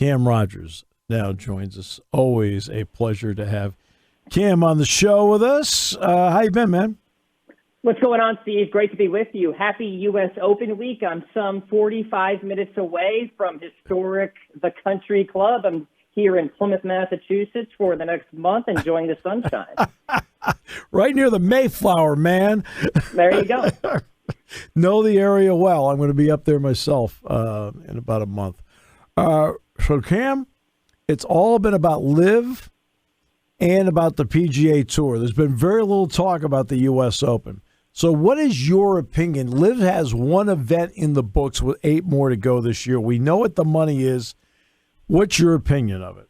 Cam Rogers now joins us. Always a pleasure to have Cam on the show with us. How you been, man? What's going on, Steve? Great to be with you. Happy U.S. Open week. I'm some 45 minutes away from historic The Country Club. I'm here in Plymouth, Massachusetts for the next month, enjoying the sunshine. Right near the Mayflower, man. There you go. Know the area well. I'm going to be up there myself in about a month. So, Cam, it's all been about LIV and about the PGA Tour. There's been very little talk about the U.S. Open. So what is your opinion? LIV has one event in the books with 8 more to go this year. We know what the money is. What's your opinion of it?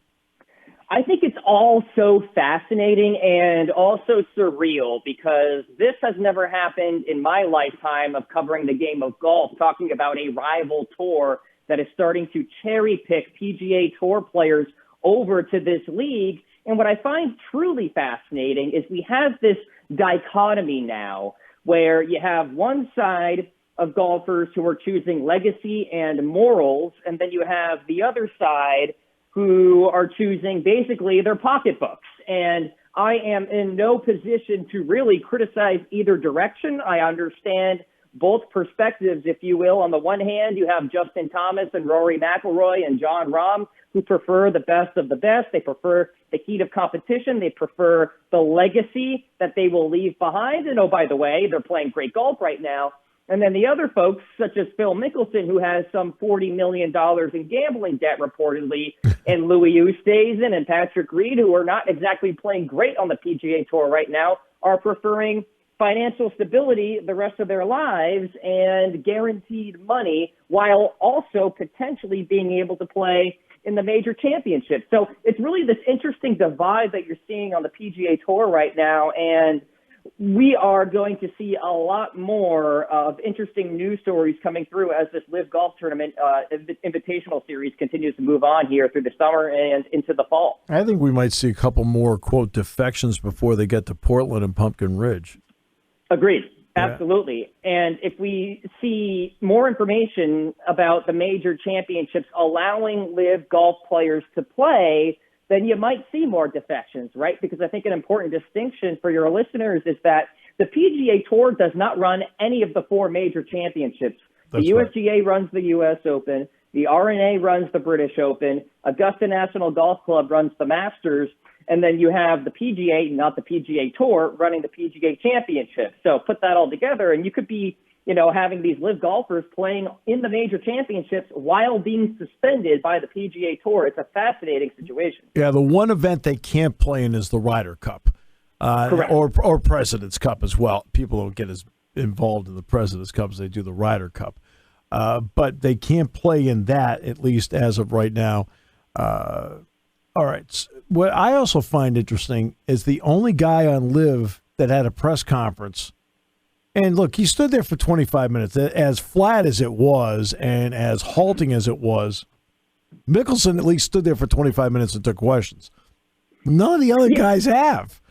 I think it's all so fascinating and also surreal because this has never happened in my lifetime of covering the game of golf, talking about a rival tour that is starting to cherry pick PGA Tour players over to this league. And what I find truly fascinating is we have this dichotomy now where you have one side of golfers who are choosing legacy and morals, and then you have the other side who are choosing basically their pocketbooks. And I am in no position to really criticize either direction. I understand both perspectives, if you will. On the one hand, you have Justin Thomas and Rory McIlroy and Jon Rahm, who prefer the best of the best. They prefer the heat of competition. They prefer the legacy that they will leave behind. And oh, by the way, they're playing great golf right now. And then the other folks, such as Phil Mickelson, who has some $40 million in gambling debt reportedly, and Louis Oosthuizen and Patrick Reed, who are not exactly playing great on the PGA Tour right now, are preferring financial stability the rest of their lives and guaranteed money while also potentially being able to play in the major championships. So it's really this interesting divide that you're seeing on the PGA Tour right now, and we are going to see a lot more of interesting news stories coming through as this LIV Golf Tournament Invitational Series continues to move on here through the summer and into the fall. I think we might see a couple more, quote, defections before they get to Portland and Pumpkin Ridge. Agreed. Absolutely. And if we see more information about the major championships allowing LIV golf players to play, then you might see more defections, right? Because I think an important distinction for your listeners is that the PGA Tour does not run any of the 4 major championships. That's the USGA runs the U.S. Open. The R&A runs the British Open. Augusta National Golf Club runs the Masters. And then you have the PGA, not the PGA Tour, running the PGA Championship. So put that all together, and you could be, having these LIV golfers playing in the major championships while being suspended by the PGA Tour. It's a fascinating situation. Yeah, the one event they can't play in is the Ryder Cup, or President's Cup as well. People don't get as involved in the President's Cup as they do the Ryder Cup. But they can't play in that, at least as of right now. All right. What I also find interesting is the only guy on LIV that had a press conference. And look, he stood there for 25 minutes. As flat as it was and as halting as it was, Mickelson at least stood there for 25 minutes and took questions. None of the other guys have.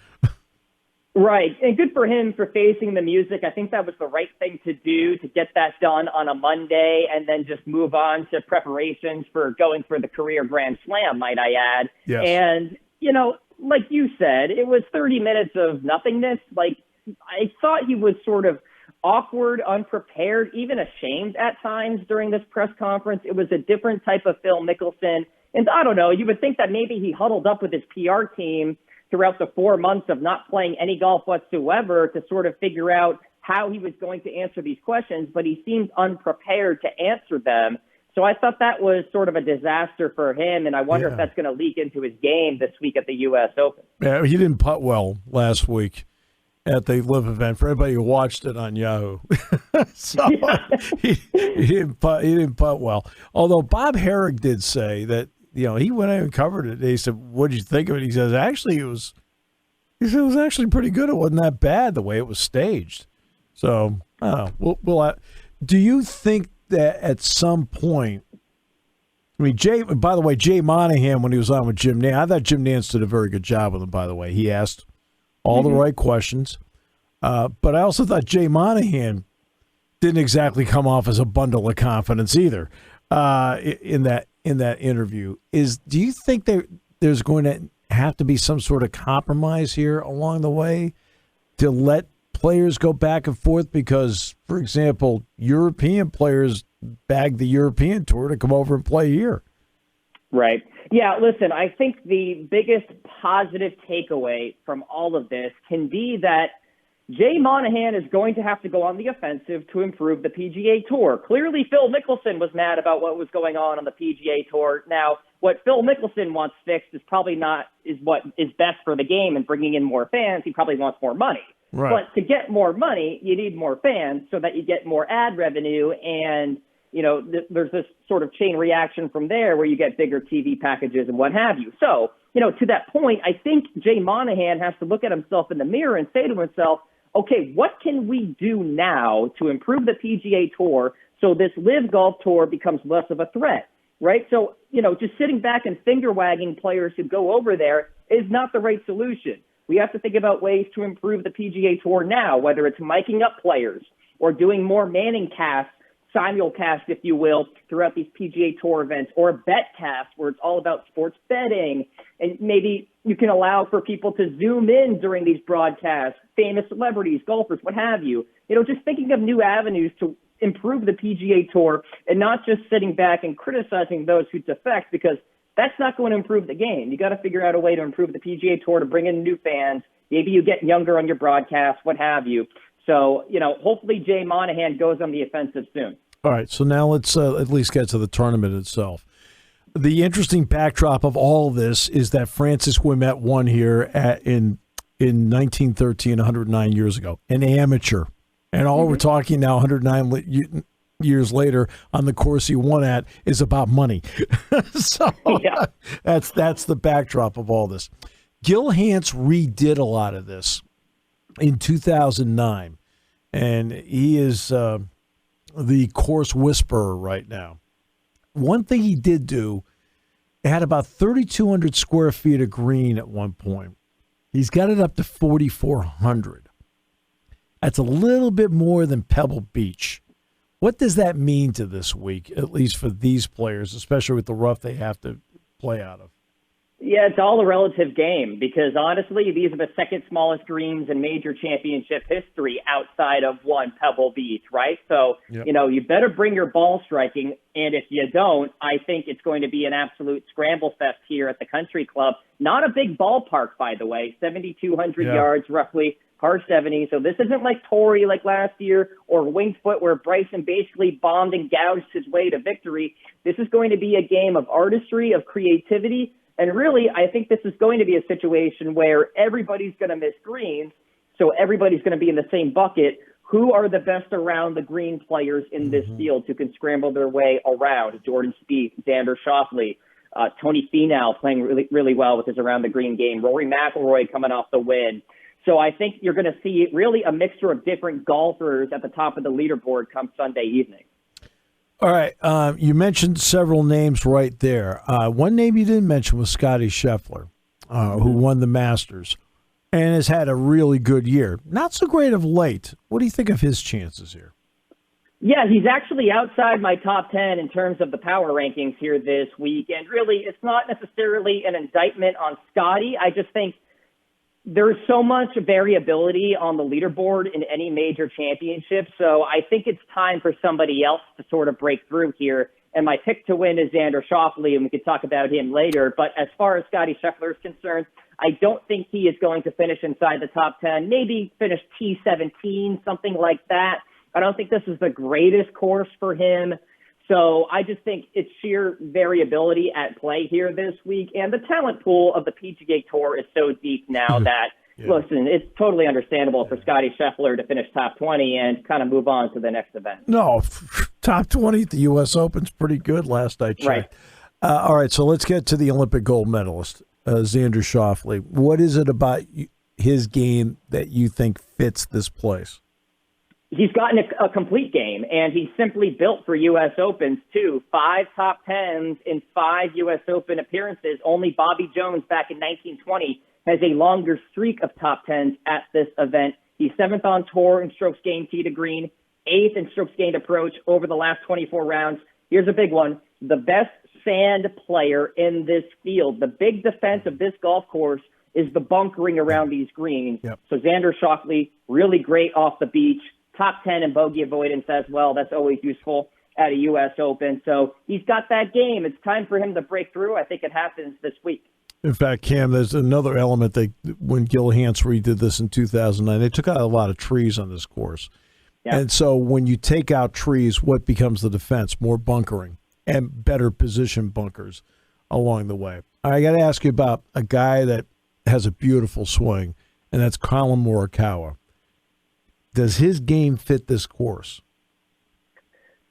Right. And good for him for facing the music. I think that was the right thing to do, to get that done on a Monday and then just move on to preparations for going for the career Grand Slam, might I add. Yes. And, like you said, it was 30 minutes of nothingness. Like, I thought he was sort of awkward, unprepared, even ashamed at times during this press conference. It was a different type of Phil Mickelson. And I don't know, you would think that maybe he huddled up with his PR team throughout the 4 months of not playing any golf whatsoever to sort of figure out how he was going to answer these questions, but he seemed unprepared to answer them. So I thought that was sort of a disaster for him, and I wonder if that's going to leak into his game this week at the U.S. Open. Yeah, he didn't putt well last week at the LIV event. For everybody who watched it on Yahoo, he didn't putt well. Although Bob Herrick did say that he went out and covered it. He said, "What did you think of it?" He says, "Actually, it was actually pretty good. It wasn't that bad the way it was staged." So I don't know. We'll do you think that at some point? I mean, by the way, Jay Monahan, when he was on with Jim Nantz, I thought Jim Nantz did a very good job with him, by the way. He asked all the right questions. But I also thought Jay Monahan didn't exactly come off as a bundle of confidence either, in that in that interview is, do you think there's going to have to be some sort of compromise here along the way to let players go back and forth? Because, for example, European players bag the European Tour to come over and play here. Right. Yeah, listen, I think the biggest positive takeaway from all of this can be that Jay Monahan is going to have to go on the offensive to improve the PGA Tour. Clearly, Phil Mickelson was mad about what was going on the PGA Tour. Now, what Phil Mickelson wants fixed is probably not what is best for the game and bringing in more fans. He probably wants more money. Right. But to get more money, you need more fans so that you get more ad revenue. And, there's this sort of chain reaction from there where you get bigger TV packages and what have you. So, to that point, I think Jay Monahan has to look at himself in the mirror and say to himself, okay, what can we do now to improve the PGA Tour so this LIV Golf Tour becomes less of a threat, right? So, just sitting back and finger-wagging players who go over there is not the right solution. We have to think about ways to improve the PGA Tour now, whether it's miking up players or doing more Manning casts, simulcast, if you will, throughout these PGA Tour events, or betcast where it's all about sports betting. And maybe you can allow for people to zoom in during these broadcasts, famous celebrities, golfers, what have you. Just thinking of new avenues to improve the PGA Tour and not just sitting back and criticizing those who defect, because that's not going to improve the game. You got to figure out a way to improve the PGA Tour to bring in new fans. Maybe you get younger on your broadcast, what have you. So, hopefully Jay Monahan goes on the offensive soon. All right, so now let's at least get to the tournament itself. The interesting backdrop of all this is that Francis Ouimet won here in 1913, 109 years ago, an amateur. And all we're talking now, 109 years later, on the course he won at is about money. So yeah. That's the backdrop of all this. Gil Hanse redid a lot of this in 2009, and he is the course whisperer right now. One thing he did do, it had about 3,200 square feet of green at one point. He's got it up to 4,400. That's a little bit more than Pebble Beach. What does that mean to this week, at least for these players, especially with the rough they have to play out of? Yeah, it's all a relative game because, honestly, these are the second smallest greens in major championship history outside of one, Pebble Beach, right? So, yep. You better bring your ball striking, and if you don't, I think it's going to be an absolute scramble fest here at the Country Club. Not a big ballpark, by the way, 7,200 yards roughly, par 70. So this isn't like Torrey like last year or Winged Foot where Bryson basically bombed and gouged his way to victory. This is going to be a game of artistry, of creativity. And really, I think this is going to be a situation where everybody's going to miss greens, so everybody's going to be in the same bucket. Who are the best around the green players in this field who can scramble their way around? Jordan Spieth, Xander Schauffele, Tony Finau playing really, really well with his around the green game, Rory McIlroy coming off the win. So I think you're going to see really a mixture of different golfers at the top of the leaderboard come Sunday evening. All right. You mentioned several names right there. One name you didn't mention was Scottie Scheffler, who won the Masters and has had a really good year. Not so great of late. What do you think of his chances here? Yeah, he's actually outside my top 10 in terms of the power rankings here this week. And really, it's not necessarily an indictment on Scottie. I just think there's so much variability on the leaderboard in any major championship. So I think it's time for somebody else to sort of break through here. And my pick to win is Xander Schauffele, and we could talk about him later. But as far as Scottie Scheffler is concerned, I don't think he is going to finish inside the top 10, maybe finish T17, something like that. I don't think this is the greatest course for him. So I just think it's sheer variability at play here this week. And the talent pool of the PGA Tour is so deep now that, listen, it's totally understandable for Scottie Scheffler to finish top 20 and kind of move on to the next event. No, top 20 at the U.S. Open's pretty good last I checked. Right. All right, so let's get to the Olympic gold medalist, Xander Schauffele. What is it about his game that you think fits this place? He's gotten a complete game, and he's simply built for U.S. Opens, too. 5 top 10s in 5 U.S. Open appearances. Only Bobby Jones back in 1920 has a longer streak of top 10s at this event. He's 7th on tour in strokes gained tee to green, 8th in strokes gained approach over the last 24 rounds. Here's a big one. The best sand player in this field. The big defense of this golf course is the bunkering around these greens. Yep. So Xander Schauffele, really great off the beach, top 10 in bogey avoidance as well. That's always useful at a U.S. Open. So he's got that game. It's time for him to break through. I think it happens this week. In fact, Cam, there's another element that when Gil Hanse redid this in 2009, they took out a lot of trees on this course. Yeah. And so when you take out trees, what becomes the defense? More bunkering and better position bunkers along the way. I got to ask you about a guy that has a beautiful swing, and that's Collin Morikawa. Does his game fit this course?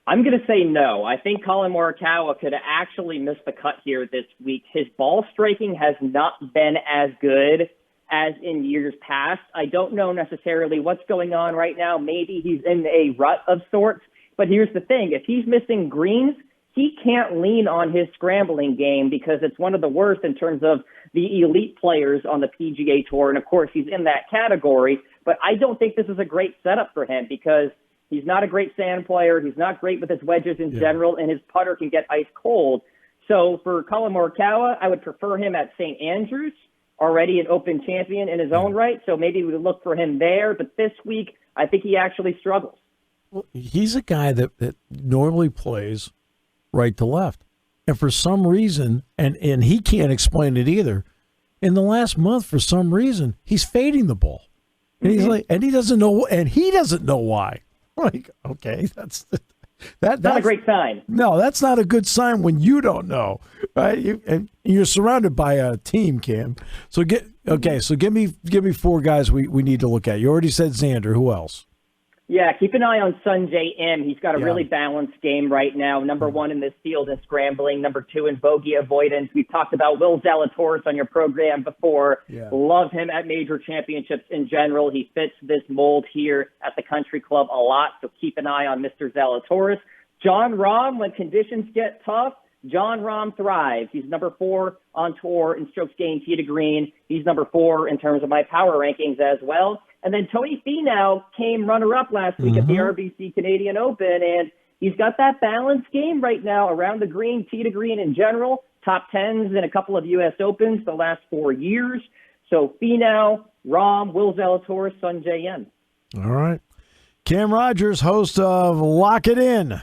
I'm going to say no. I think Collin Morikawa could actually miss the cut here this week. His ball striking has not been as good as in years past. I don't know necessarily what's going on right now. Maybe he's in a rut of sorts. But here's the thing. If he's missing greens, he can't lean on his scrambling game because it's one of the worst in terms of the elite players on the PGA Tour. And, of course, he's in that category. But I don't think this is a great setup for him because he's not a great sand player. He's not great with his wedges in general, and his putter can get ice cold. So for Collin Morikawa, I would prefer him at St. Andrews, already an Open champion in his own right. So maybe we would look for him there. But this week, I think he actually struggles. Well, he's a guy that normally plays right to left. And for some reason, and he can't explain it either, in the last month, for some reason, he's fading the ball. And he's like, and he doesn't know why. Like, okay, that's not a great sign. No, that's not a good sign when you don't know, right? And you're surrounded by a team, Cam. So give me four guys we need to look at. You already said Xander. Who else? Yeah, keep an eye on Sungjae Im. He's got a really balanced game right now. Number one in this field in scrambling. Number two in bogey avoidance. We've talked about Will Zalatoris on your program before. Yeah. Love him at major championships in general. He fits this mold here at the country club a lot, so keep an eye on Mr. Zalatoris. Jon Rahm, when conditions get tough, Jon Rahm thrives. He's number 4 on tour in strokes gained tee to green. He's number 4 in terms of my power rankings as well. And then Tony Finau came runner-up last week at the RBC Canadian Open, and he's got that balanced game right now around the green, tee to green in general, top 10s in a couple of U.S. Opens the last 4 years. So Finau, Rahm, Will Zalatoris, Sungjae Im. All right. Cam Rogers, host of Lock It In,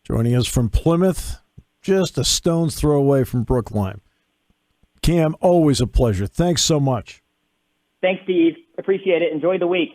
joining us from Plymouth, just a stone's throw away from Brookline. Cam, always a pleasure. Thanks so much. Thanks, Steve. Appreciate it. Enjoy the week.